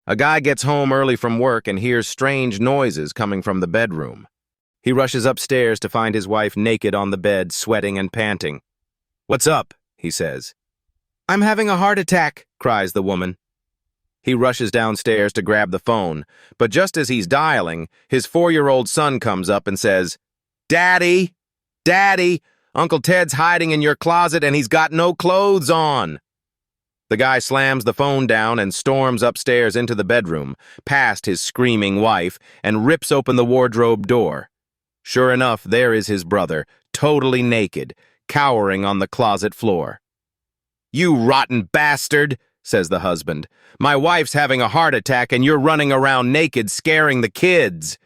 A guy gets home early from work and hears strange noises coming from the bedroom. He rushes upstairs to find his wife naked on the bed, sweating and panting. "What's up?" he says. "I'm having a heart attack," cries the woman. He rushes downstairs to grab the phone, but just as he's dialing, his 4-year-old son comes up and says, "Daddy! Daddy! Uncle Ted's hiding in your closet and he's got no clothes on." The guy slams the phone down and storms upstairs into the bedroom, past his screaming wife, and rips open the wardrobe door. Sure enough, there is his brother, totally naked, cowering on the closet floor. "You rotten bastard," says the husband. "My wife's having a heart attack and you're running around naked scaring the kids."